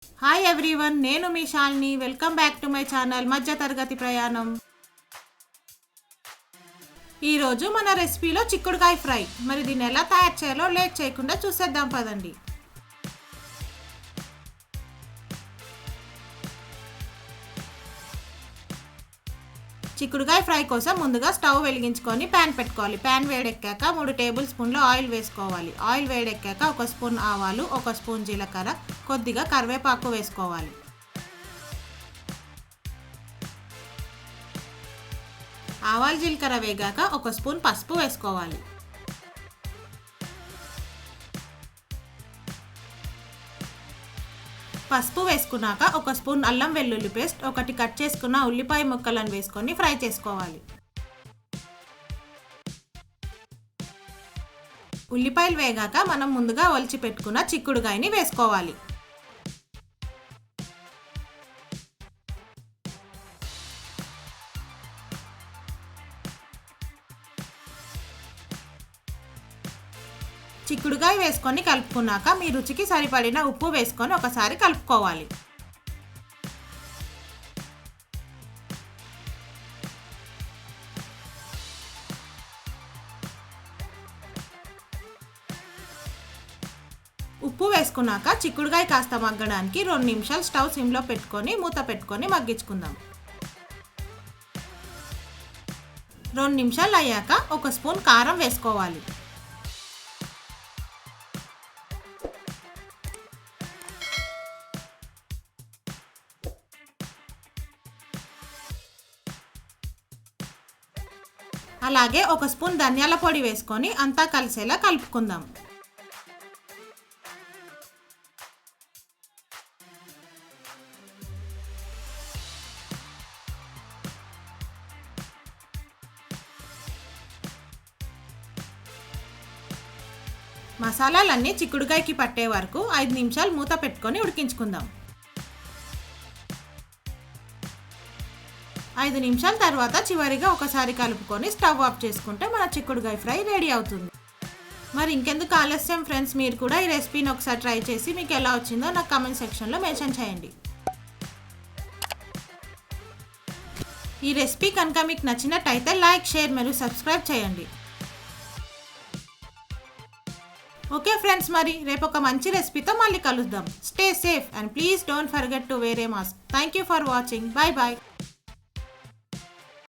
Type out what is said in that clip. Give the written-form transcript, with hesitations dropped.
Hi everyone, నేను మీ Shalini. Welcome back to my channel Madhyatharagathi Prayanam. ఈరోజు మన రెసిపీలో చిక్కుడుకాయ ఫ్రై. మరి దీన్ని ఎలా తయారు చేయాలో లేట్ చేయకుండా చూసేద్దాం పదండి. చిక్కుడుకాయ ఫ్రై కోసం ముందుగా స్టవ్ వెలిగించుకొని ప్యాన్ పెట్టుకోవాలి. ప్యాన్ వేడెక్కాక 3 టేబుల్ స్పూన్ల ఆయిల్ వేసుకోవాలి. ఆయిల్ వేడెక్కాక 1 స్పూన్ ఆవాలు, 1 స్పూన్ జీలకర్ర, కొద్దిగా కరివేపాకు వేసుకోవాలి. ఆవాలు జీలకర్ర వేగాక 1 స్పూన్ పసుపు వేసుకోవాలి. పసుపు వేసుకున్నాక 1 స్పూన్ అల్లం వెల్లుల్లి పేస్ట్, 1 కట్ చేసుకున్న ఉల్లిపాయ ముక్కలను వేసుకొని ఫ్రై చేసుకోవాలి. ఉల్లిపాయలు వేగాక మనం ముందుగా ఒలిచి పెట్టుకున్న చిక్కుడుకాయని వేసుకోవాలి. చిక్కుడుకాయ వేసుకొని కలుపుకున్నాక మీ రుచికి సరిపడిన ఉప్పు వేసుకొని ఒకసారి కలుపుకోవాలి. ఉప్పు వేసుకున్నాక చిక్కుడుకాయ కాస్త మగ్గడానికి 2 నిమిషాలు స్టవ్ సిమ్లో పెట్టుకొని మూత పెట్టుకొని మగ్గించుకుందాం. 2 నిమిషాలు అయ్యాక 1 స్పూన్ కారం వేసుకోవాలి. అలాగే 1 స్పూన్ ధనియాల పొడి వేసుకొని అంతా కలిసేలా కలుపుకుందాం. మసాలాలన్నీ చిక్కుడుకాయకి పట్టే వరకు 5 నిమిషాలు మూత పెట్టుకొని ఉడికించుకుందాం. 5 నిమిషాల తర్వాత చివరిగా ఒకసారి కలుపుకొని స్టవ్ ఆఫ్ చేసుకుంటే మన చిక్కుడుకాయ ఫ్రై రెడీ అవుతుంది. మరి ఇంకెందుకు ఆలస్యం ఫ్రెండ్స్, మీరు కూడా ఈ రెసిపీని ఒకసారి ట్రై చేసి మీకు ఎలా వచ్చిందో నాకు కామెంట్ సెక్షన్లో మెన్షన్ చేయండి. ఈ రెసిపీ కనుక మీకు నచ్చినట్టయితే లైక్, షేర్ మరియు సబ్స్క్రైబ్ చేయండి. ఓకే ఫ్రెండ్స్, మరి రేపు ఒక మంచి రెసిపీతో మళ్ళీ కలుద్దాం. Stay safe and please don't forget to wear a mask. Thank you for watching. Bye bye.